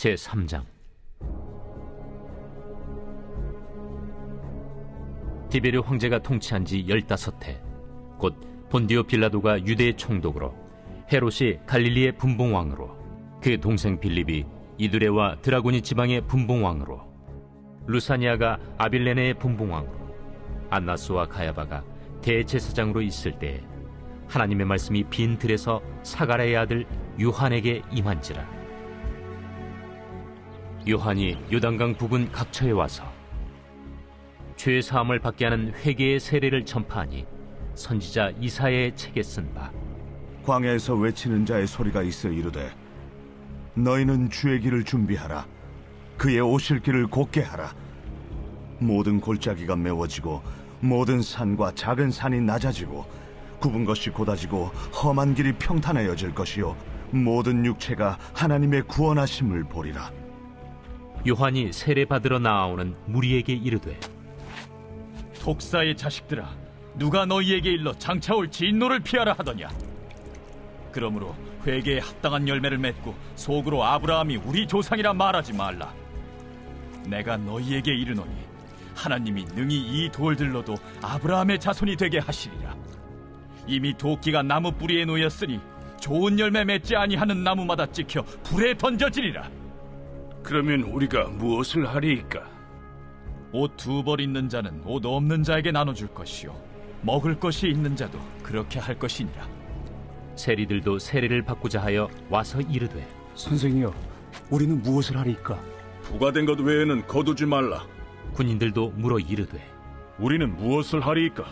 제3장. 디베르 황제가 통치한 지 15해, 곧 본디오 빌라도가 유대의 총독으로, 헤롯이 갈릴리의 분봉왕으로, 그 동생 빌립이 이두레와 드라고니 지방의 분봉왕으로, 루사니아가 아빌레네의 분봉왕으로, 안나스와 가야바가 대제사장으로 있을 때에 하나님의 말씀이 빈 들에서 사가랴의 아들 요한에게 임한지라. 요한이 요단강 북은 각처에 와서 죄 사함을 받게 하는 회개의 세례를 전파하니, 선지자 이사야의 책에 쓴 바, 광야에서 외치는 자의 소리가 있어 이르되, 너희는 주의 길을 준비하라. 그의 오실 길을 곧게 하라. 모든 골짜기가 메워지고 모든 산과 작은 산이 낮아지고 굽은 것이 곧아지고 험한 길이 평탄하여질 것이요 모든 육체가 하나님의 구원하심을 보리라. 요한이 세례 받으러 나아오는 무리에게 이르되, 독사의 자식들아, 누가 너희에게 일러 장차올 진노를 피하라 하더냐? 그러므로 회개에 합당한 열매를 맺고 속으로 아브라함이 우리 조상이라 말하지 말라. 내가 너희에게 이르노니 하나님이 능히 이 돌들로도 아브라함의 자손이 되게 하시리라. 이미 도끼가 나무 뿌리에 놓였으니 좋은 열매 맺지 아니하는 나무마다 찍혀 불에 던져지리라. 그러면 우리가 무엇을 하리이까? 옷 2벌 있는 자는 옷 없는 자에게 나눠줄 것이요, 먹을 것이 있는 자도 그렇게 할 것이니라. 세리들도 세례를 받고자 하여 와서 이르되, 선생이여, 우리는 무엇을 하리이까? 부과된 것 외에는 거두지 말라. 군인들도 물어 이르되, 우리는 무엇을 하리이까?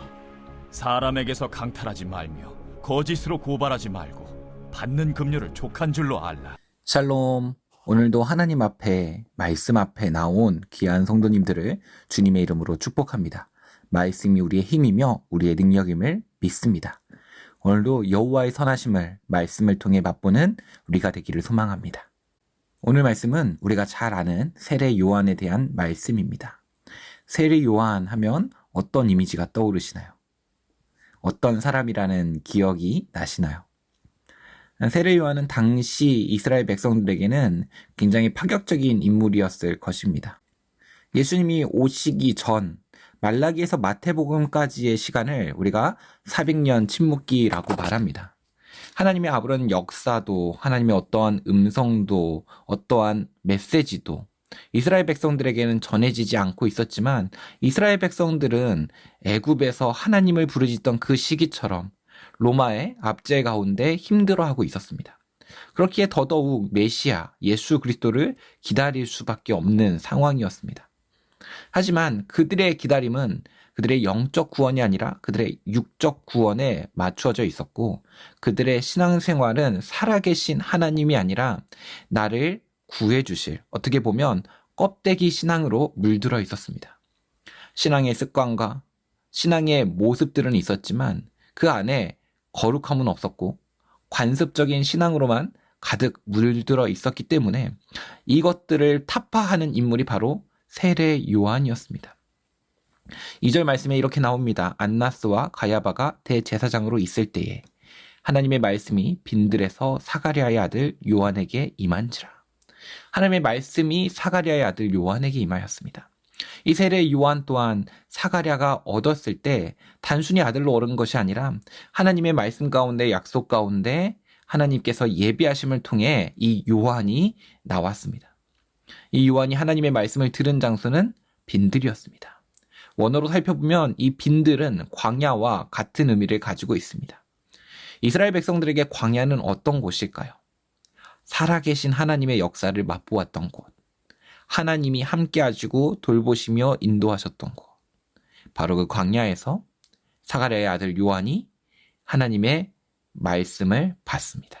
사람에게서 강탈하지 말며 거짓으로 고발하지 말고 받는 급료를 족한 줄로 알라. 샬롬. 오늘도 하나님 앞에, 말씀 앞에 나온 귀한 성도님들을 주님의 이름으로 축복합니다. 말씀이 우리의 힘이며 우리의 능력임을 믿습니다. 오늘도 여호와의 선하심을 말씀을 통해 맛보는 우리가 되기를 소망합니다. 오늘 말씀은 우리가 잘 아는 세례 요한에 대한 말씀입니다. 세례 요한 하면 어떤 이미지가 떠오르시나요? 어떤 사람이라는 기억이 나시나요? 세례 요한은 당시 이스라엘 백성들에게는 굉장히 파격적인 인물이었을 것입니다. 예수님이 오시기 전 말라기에서 마태복음까지의 시간을 우리가 400년 침묵기라고 말합니다. 하나님의 아무런 역사도, 하나님의 어떠한 음성도, 어떠한 메시지도 이스라엘 백성들에게는 전해지지 않고 있었지만, 이스라엘 백성들은 애굽에서 하나님을 부르짖던 그 시기처럼 로마의 압제 가운데 힘들어하고 있었습니다. 그렇기에 더더욱 메시아, 예수 그리스도를 기다릴 수밖에 없는 상황이었습니다. 하지만 그들의 기다림은 그들의 영적 구원이 아니라 그들의 육적 구원에 맞추어져 있었고, 그들의 신앙생활은 살아계신 하나님이 아니라 나를 구해주실, 어떻게 보면 껍데기 신앙으로 물들어 있었습니다. 신앙의 습관과 신앙의 모습들은 있었지만 그 안에 거룩함은 없었고 관습적인 신앙으로만 가득 물들어 있었기 때문에 이것들을 타파하는 인물이 바로 세례 요한이었습니다. 2절 말씀에 이렇게 나옵니다. 안나스와 가야바가 대제사장으로 있을 때에 하나님의 말씀이 빈들에서 사가랴의 아들 요한에게 임한지라. 하나님의 말씀이 사가랴의 아들 요한에게 임하였습니다. 이 세례 요한 또한 사가랴가 얻었을 때 단순히 아들로 얻은 것이 아니라 하나님의 말씀 가운데, 약속 가운데 하나님께서 예비하심을 통해 이 요한이 나왔습니다. 이 요한이 하나님의 말씀을 들은 장소는 빈들이었습니다. 원어로 살펴보면 이 빈들은 광야와 같은 의미를 가지고 있습니다. 이스라엘 백성들에게 광야는 어떤 곳일까요? 살아계신 하나님의 역사를 맛보았던 곳, 하나님이 함께 하시고 돌보시며 인도하셨던 곳, 바로 그 광야에서 사가랴의 아들 요한이 하나님의 말씀을 받습니다.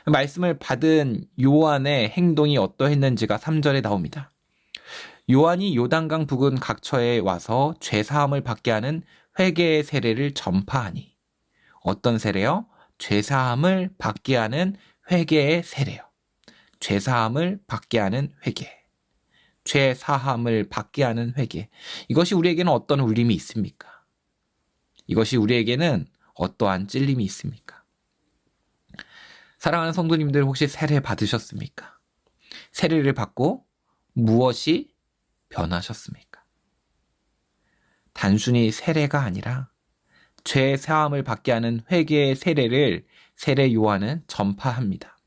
말씀을 받은 요한의 행동이 어떠했는지가 3절에 나옵니다. 요한이 요단강 북은 각처에 와서 죄사함을 받게 하는 회개의 세례를 전파하니. 어떤 세례요? 죄사함을 받게 하는 회개의 세례요. 죄사함을 받게 하는 회개. 죄사함을 받게 하는 회개. 이것이 우리에게는 어떤 울림이 있습니까? 이것이 우리에게는 어떠한 찔림이 있습니까? 사랑하는 성도님들, 혹시 세례 받으셨습니까? 세례를 받고 무엇이 변하셨습니까? 단순히 세례가 아니라 죄 사함을 받게 하는 회개의 세례를 세례 요한은 전파합니다.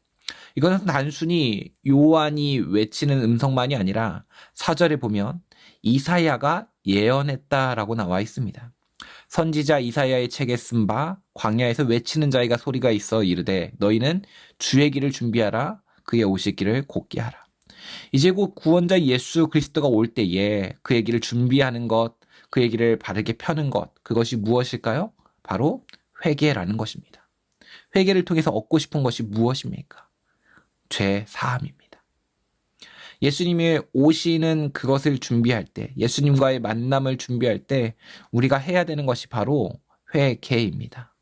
이것은 단순히 요한이 외치는 음성만이 아니라 4절에 보면 이사야가 예언했다라고 나와 있습니다. 선지자 이사야의 책에 쓴 바 광야에서 외치는 자에게 소리가 있어 이르되 너희는 주의 길을 준비하라 그의 오실 길을 곧게 하라. 이제 곧 구원자 예수 그리스도가 올 때에 그의 길을 준비하는 것, 그의 길을 바르게 펴는 것, 그것이 무엇일까요? 바로 회개라는 것입니다. 회개를 통해서 얻고 싶은 것이 무엇입니까? 죄 사함입니다. 예수님이 오시는 그것을 준비할 때, 예수님과의 만남을 준비할 때 우리가 해야 되는 것이 바로 회개입니다.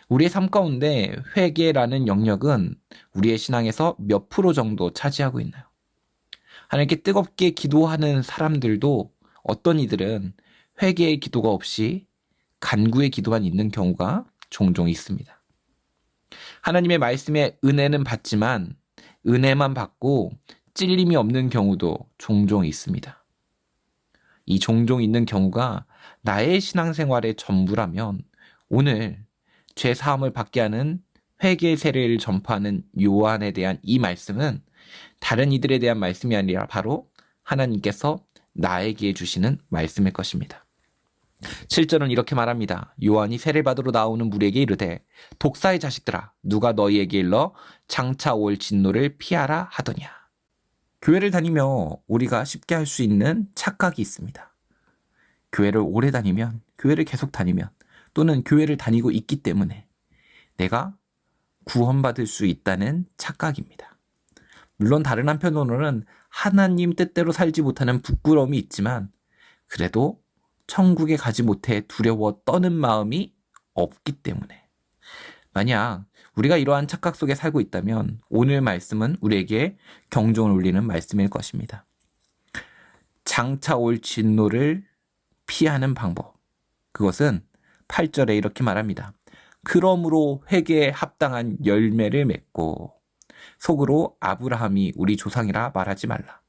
우리의 삶 가운데 회개라는 영역은 우리의 신앙에서 몇 프로 정도 차지하고 있나요? 하나님께 뜨겁게 기도하는 사람들도 어떤 이들은 회개의 기도가 없이 간구의 기도만 있는 경우가 종종 있습니다. 하나님의 말씀에 은혜는 받지만 은혜만 받고 찔림이 없는 경우도 종종 있습니다. 이 종종 있는 경우가 나의 신앙생활의 전부라면 오늘 죄 사함을 받게 하는 회개의 세례를 전파하는 요한에 대한 이 말씀은 다른 이들에 대한 말씀이 아니라 바로 하나님께서 나에게 주시는 말씀일 것입니다. 7절은 이렇게 말합니다. 요한이 세례받으러 나오는 무리에게 이르되 독사의 자식들아 누가 너희에게 일러 장차 올 진노를 피하라 하더냐. 교회를 다니며 우리가 쉽게 할 수 있는 착각이 있습니다. 교회를 오래 다니면, 교회를 계속 다니면 또는 교회를 다니고 있기 때문에 내가 구원받을 수 있다는 착각입니다. 물론 다른 한편으로는 하나님 뜻대로 살지 못하는 부끄러움이 있지만 그래도 천국에 가지 못해 두려워 떠는 마음이 없기 때문에 만약 우리가 이러한 착각 속에 살고 있다면 오늘 말씀은 우리에게 경종을 울리는 말씀일 것입니다. 장차 올 진노를 피하는 방법, 그것은 8절에 이렇게 말합니다. 그러므로 회개에 합당한 열매를 맺고 속으로 아브라함이 우리 조상이라 말하지 말라.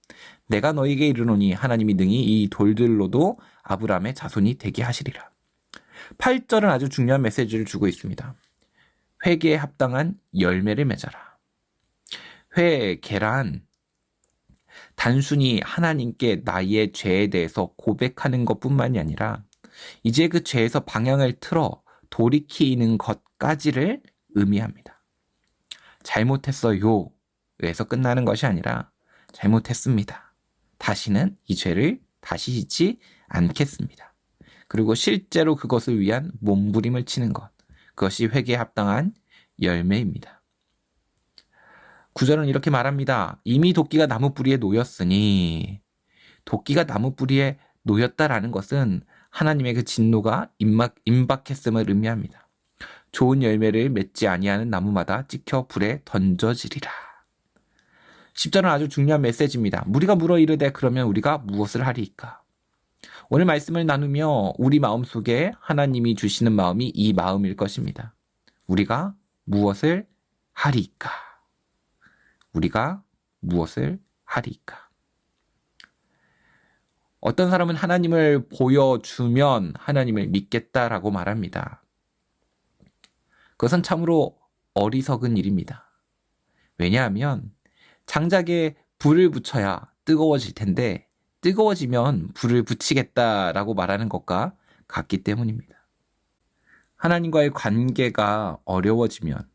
내가 너희에게 이르노니 하나님이 능히 이 돌들로도 아브라함의 자손이 되게 하시리라. 8절은 아주 중요한 메시지를 주고 있습니다. 회개에 합당한 열매를 맺어라. 회개란 단순히 하나님께 나의 죄에 대해서 고백하는 것뿐만이 아니라 이제 그 죄에서 방향을 틀어 돌이키는 것까지를 의미합니다. 잘못했어요 에서 끝나는 것이 아니라 잘못했습니다. 다시는 이 죄를 다시 짓지 않겠습니다. 그리고 실제로 그것을 위한 몸부림을 치는 것, 그것이 회개에 합당한 열매입니다. 9절은 이렇게 말합니다. 이미 도끼가 나무 뿌리에 놓였으니, 도끼가 나무 뿌리에 놓였다라는 것은 하나님의 그 진노가 임박했음을 의미합니다. 좋은 열매를 맺지 아니하는 나무마다 찍혀 불에 던져지리라. 10절은 아주 중요한 메시지입니다. 무리가 물어 이르되 그러면 우리가 무엇을 하리이까? 오늘 말씀을 나누며 우리 마음속에 하나님이 주시는 마음이 이 마음일 것입니다. 우리가 무엇을 하리이까? 우리가 무엇을 하리이까? 어떤 사람은 하나님을 보여주면 하나님을 믿겠다라고 말합니다. 그것은 참으로 어리석은 일입니다. 왜냐하면 장작에 불을 붙여야 뜨거워질 텐데 뜨거워지면 불을 붙이겠다라고 말하는 것과 같기 때문입니다. 하나님과의 관계가 어려워지면,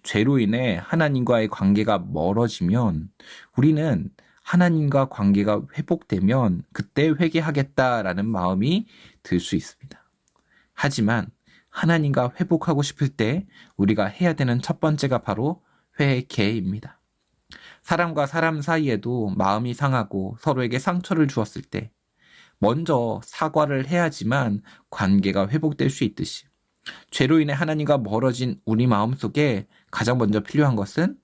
죄로 인해 하나님과의 관계가 멀어지면 우리는 하나님과 관계가 회복되면 그때 회개하겠다라는 마음이 들 수 있습니다. 하지만 하나님과 회복하고 싶을 때 우리가 해야 되는 첫 번째가 바로 회개입니다. 사람과 사람 사이에도 마음이 상하고 서로에게 상처를 주었을 때 먼저 사과를 해야지만 관계가 회복될 수 있듯이 죄로 인해 하나님과 멀어진 우리 마음속에 가장 먼저 필요한 것은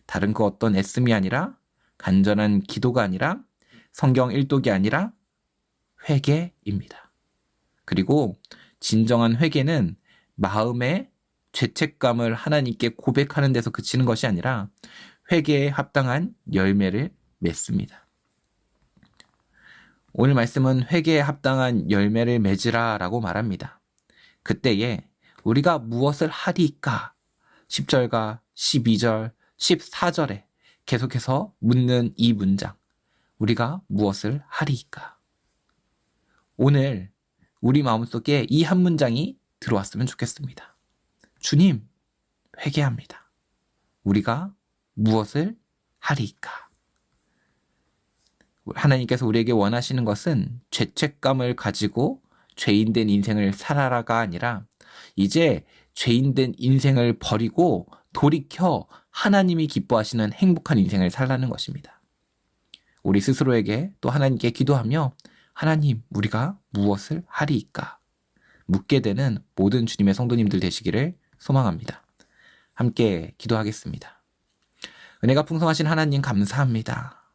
다른 그 어떤 애씀이 아니라 간절한 기도가 아니라 성경 일독이 아니라 회개입니다. 그리고 진정한 회개는 마음의 죄책감을 하나님께 고백하는 데서 그치는 것이 아니라 회개에 합당한 열매를 맺습니다. 오늘 말씀은 회개에 합당한 열매를 맺으라 라고 말합니다. 그때에 우리가 무엇을 하리까? 10절과 12절, 14절에 계속해서 묻는 이 문장. 우리가 무엇을 하리까? 오늘 우리 마음속에 이 한 문장이 들어왔으면 좋겠습니다. 주님, 회개합니다. 우리가 무엇을 하리까? 하나님께서 우리에게 원하시는 것은 죄책감을 가지고 죄인된 인생을 살아라가 아니라 이제 죄인된 인생을 버리고 돌이켜 하나님이 기뻐하시는 행복한 인생을 살라는 것입니다. 우리 스스로에게 또 하나님께 기도하며 하나님, 우리가 무엇을 하리이까? 묻게 되는 모든 주님의 성도님들 되시기를 소망합니다. 함께 기도하겠습니다. 은혜가 풍성하신 하나님 감사합니다.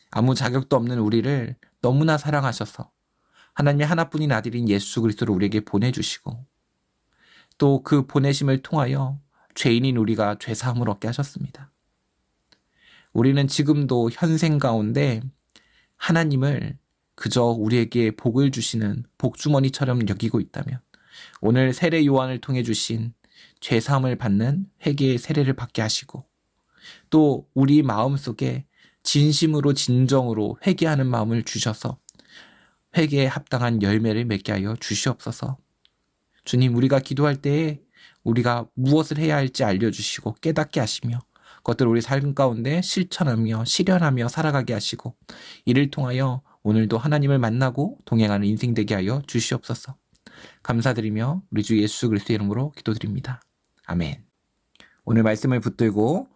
아무 자격도 없는 우리를 너무나 사랑하셔서 하나님의 하나뿐인 아들인 예수 그리스도를 우리에게 보내주시고 또 그 보내심을 통하여 죄인인 우리가 죄사함을 얻게 하셨습니다. 우리는 지금도 현생 가운데 하나님을 그저 우리에게 복을 주시는 복주머니처럼 여기고 있다면 오늘 세례 요한을 통해 주신 죄사함을 받는 회개의 세례를 받게 하시고 또 우리 마음속에 진심으로 진정으로 회개하는 마음을 주셔서 회개에 합당한 열매를 맺게 하여 주시옵소서. 주님, 우리가 기도할 때에 우리가 무엇을 해야 할지 알려주시고 깨닫게 하시며 그것들을 우리 삶 가운데 실천하며 실현하며 살아가게 하시고 이를 통하여 오늘도 하나님을 만나고 동행하는 인생 되게 하여 주시옵소서. 감사드리며 우리 주 예수 그리스도의 이름으로 기도드립니다. 아멘. 오늘 말씀을 붙들고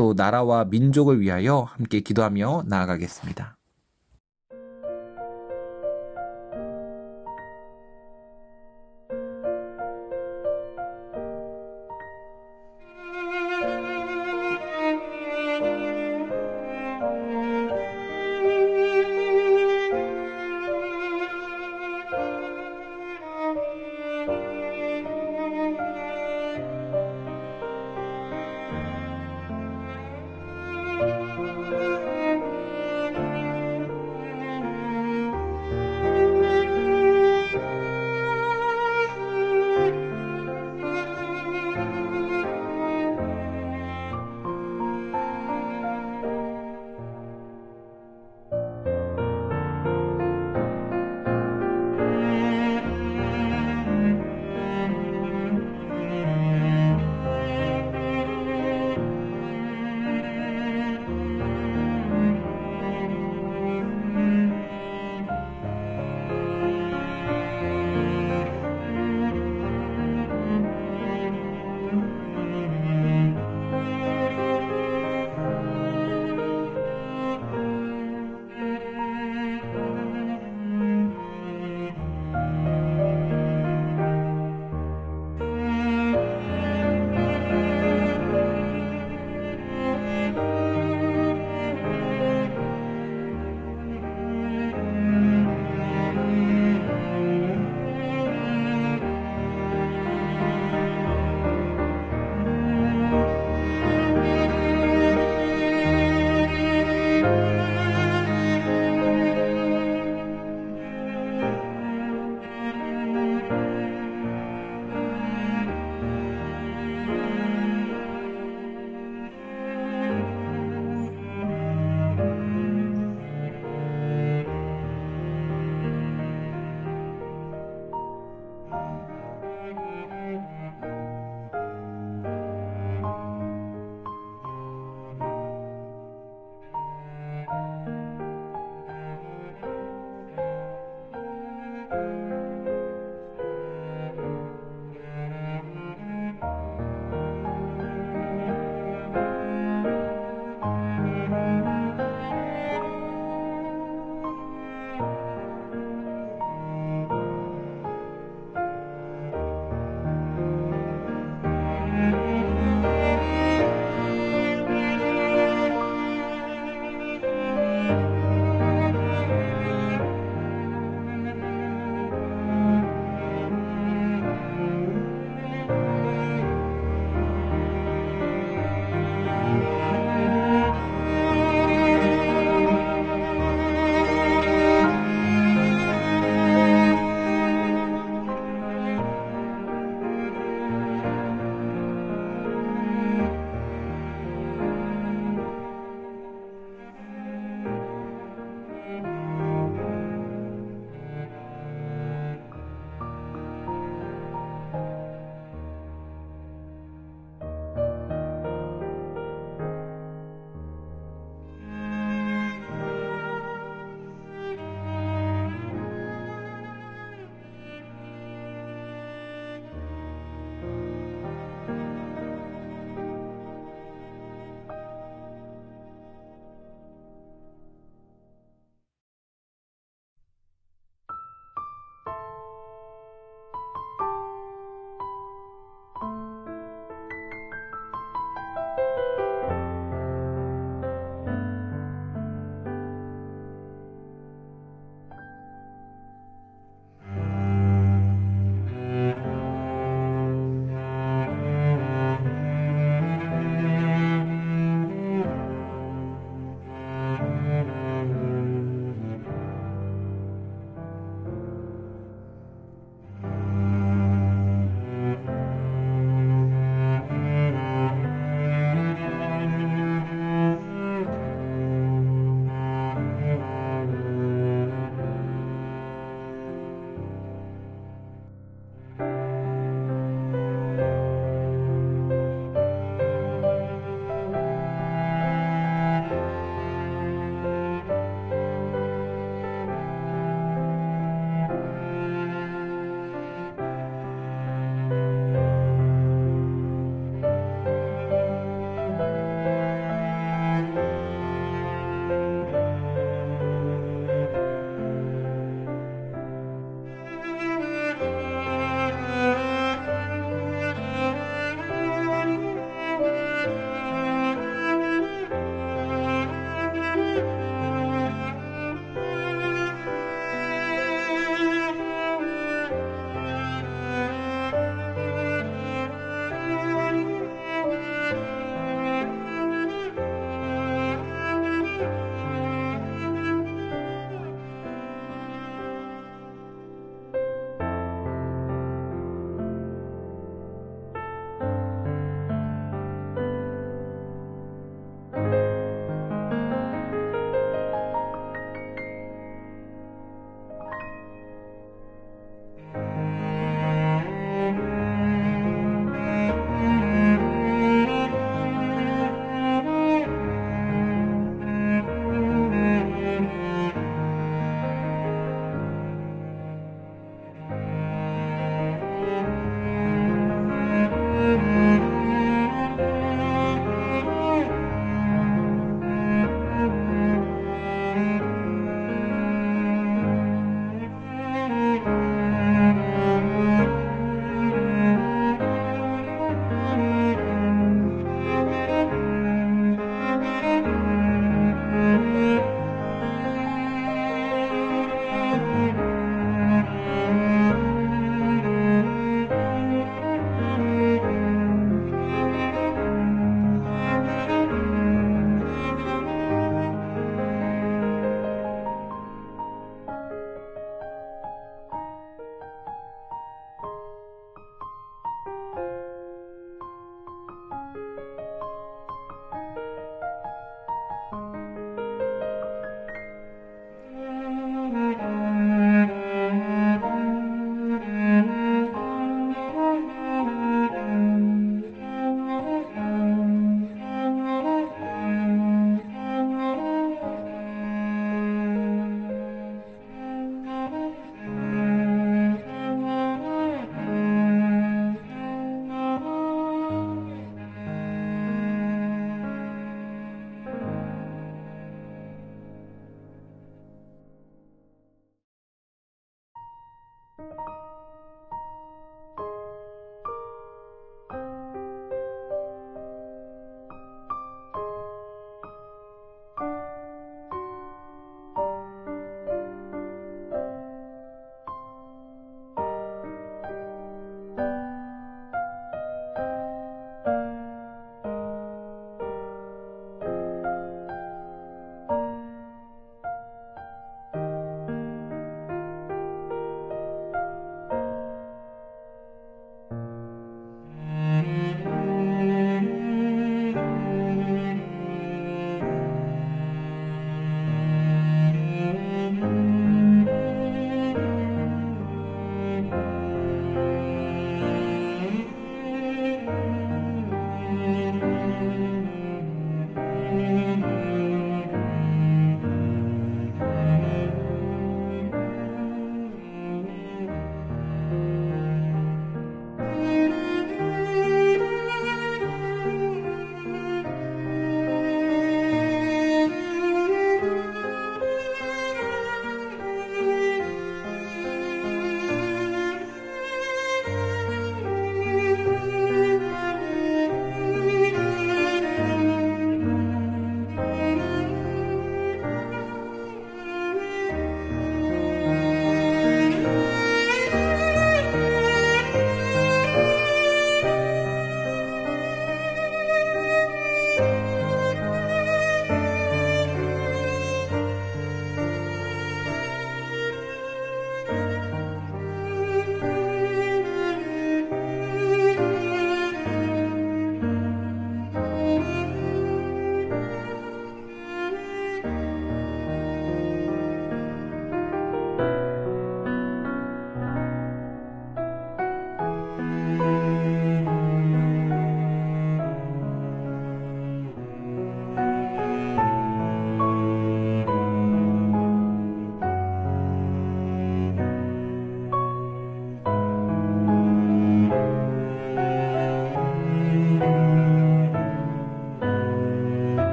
또 나라와 민족을 위하여 함께 기도하며 나아가겠습니다.